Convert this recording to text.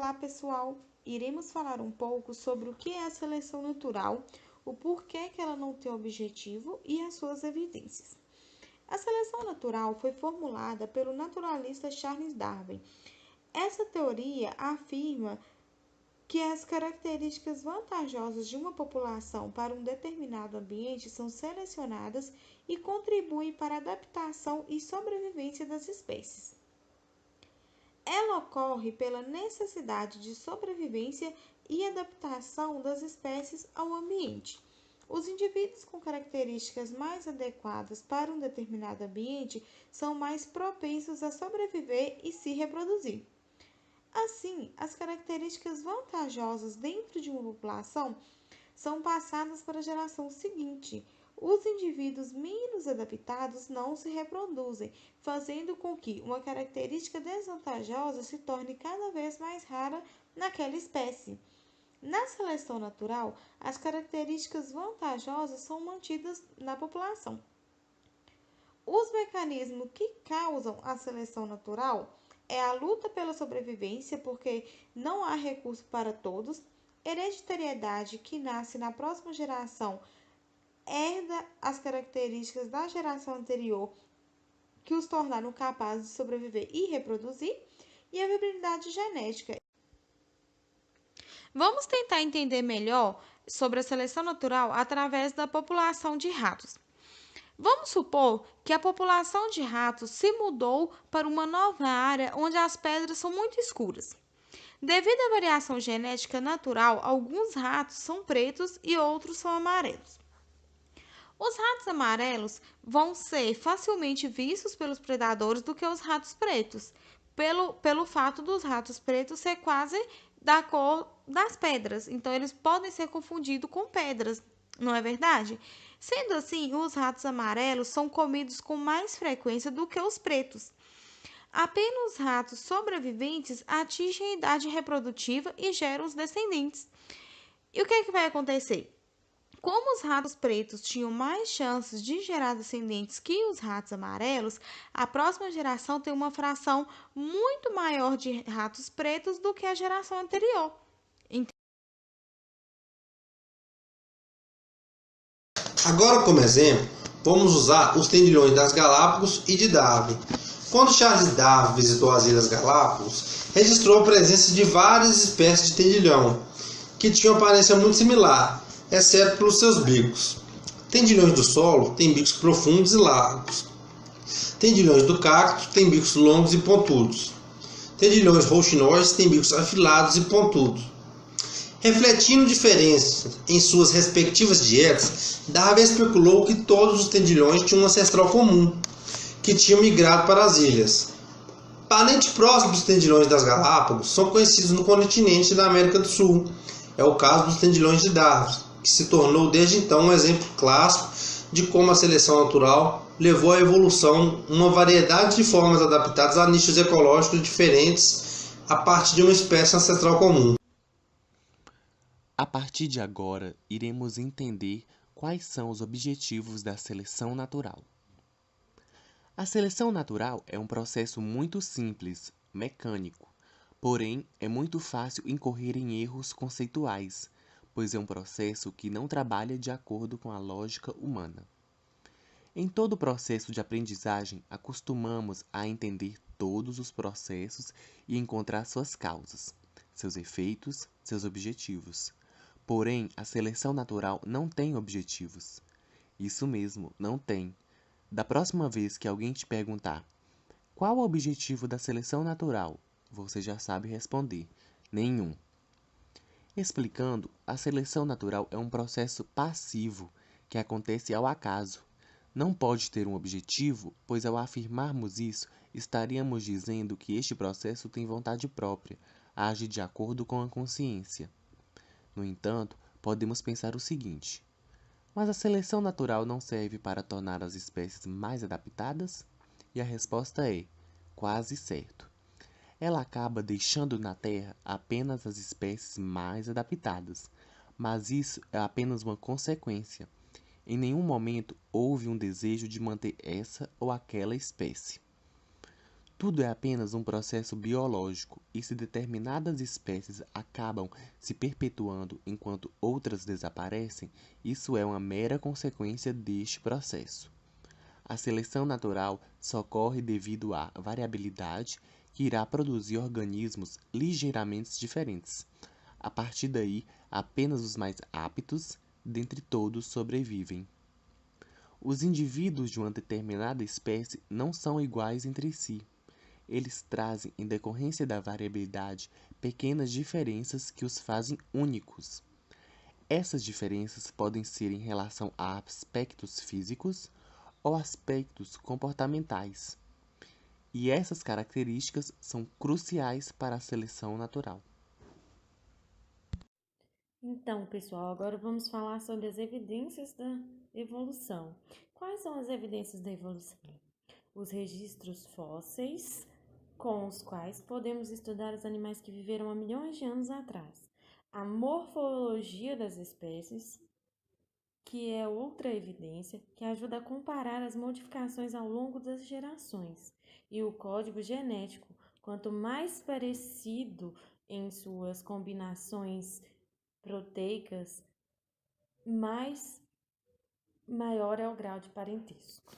Olá, pessoal! Iremos falar um pouco sobre o que é a seleção natural, o porquê que ela não tem objetivo e as suas evidências. A seleção natural foi formulada pelo naturalista Charles Darwin. Essa teoria afirma que as características vantajosas de uma população para um determinado ambiente são selecionadas e contribuem para a adaptação e sobrevivência das espécies. Ela ocorre pela necessidade de sobrevivência e adaptação das espécies ao ambiente. Os indivíduos com características mais adequadas para um determinado ambiente são mais propensos a sobreviver e se reproduzir. Assim, as características vantajosas dentro de uma população são passadas para a geração seguinte. Os indivíduos menos adaptados não se reproduzem, fazendo com que uma característica desvantajosa se torne cada vez mais rara naquela espécie. Na seleção natural, as características vantajosas são mantidas na população. Os mecanismos que causam a seleção natural é a luta pela sobrevivência, porque não há recurso para todos, hereditariedade, que nasce na próxima geração, herda as características da geração anterior que os tornaram capazes de sobreviver e reproduzir, e a viabilidade genética. Vamos tentar entender melhor sobre a seleção natural através da população de ratos. Vamos supor que a população de ratos se mudou para uma nova área onde as pedras são muito escuras. Devido à variação genética natural, alguns ratos são pretos e outros são amarelos. Os ratos amarelos vão ser facilmente vistos pelos predadores do que os ratos pretos, pelo fato dos ratos pretos ser quase da cor das pedras. Então, eles podem ser confundidos com pedras, não é verdade? Sendo assim, os ratos amarelos são comidos com mais frequência do que os pretos. Apenas ratos sobreviventes atingem a idade reprodutiva e geram os descendentes. E o que é que vai acontecer? Como os ratos pretos tinham mais chances de gerar descendentes que os ratos amarelos, a próxima geração tem uma fração muito maior de ratos pretos do que a geração anterior. Agora, como exemplo, vamos usar os tendilhões das Galápagos e de Darwin. Quando Charles Darwin visitou as Ilhas Galápagos, registrou a presença de várias espécies de tendilhão, que tinham aparência muito similar, exceto pelos seus bicos. Tendilhões do solo têm bicos profundos e largos. Tendilhões do cacto têm bicos longos e pontudos. Tendilhões rouxinóides têm bicos afilados e pontudos. Refletindo diferenças em suas respectivas dietas, Darwin especulou que todos os tendilhões tinham um ancestral comum, que tinham migrado para as ilhas. Parentes próximos dos tendilhões das Galápagos são conhecidos no continente da América do Sul. É o caso dos tendilhões de Darwin, que se tornou desde então um exemplo clássico de como a seleção natural levou à evolução uma variedade de formas adaptadas a nichos ecológicos diferentes a partir de uma espécie ancestral comum. A partir de agora, iremos entender quais são os objetivos da seleção natural. A seleção natural é um processo muito simples, mecânico, porém é muito fácil incorrer em erros conceituais, pois é um processo que não trabalha de acordo com a lógica humana. Em todo o processo de aprendizagem, acostumamos a entender todos os processos e encontrar suas causas, seus efeitos, seus objetivos. Porém, a seleção natural não tem objetivos. Isso mesmo, não tem. Da próxima vez que alguém te perguntar qual o objetivo da seleção natural, você já sabe responder: nenhum. Explicando, a seleção natural é um processo passivo que acontece ao acaso. Não pode ter um objetivo, pois ao afirmarmos isso, estaríamos dizendo que este processo tem vontade própria, age de acordo com a consciência. No entanto, podemos pensar o seguinte: mas a seleção natural não serve para tornar as espécies mais adaptadas? E a resposta é: quase certo. Ela acaba deixando na Terra apenas as espécies mais adaptadas, mas isso é apenas uma consequência. Em nenhum momento houve um desejo de manter essa ou aquela espécie. Tudo é apenas um processo biológico e se determinadas espécies acabam se perpetuando enquanto outras desaparecem, isso é uma mera consequência deste processo. A seleção natural só ocorre devido à variabilidade que irá produzir organismos ligeiramente diferentes. A partir daí, apenas os mais aptos dentre todos sobrevivem. Os indivíduos de uma determinada espécie não são iguais entre si. Eles trazem, em decorrência da variabilidade, pequenas diferenças que os fazem únicos. Essas diferenças podem ser em relação a aspectos físicos ou aspectos comportamentais. E essas características são cruciais para a seleção natural. Então, pessoal, agora vamos falar sobre as evidências da evolução. Quais são as evidências da evolução? Os registros fósseis, com os quais podemos estudar os animais que viveram há milhões de anos atrás. A morfologia das espécies, que é outra evidência que ajuda a comparar as modificações ao longo das gerações. E o código genético, quanto mais parecido em suas combinações proteicas, maior é o grau de parentesco.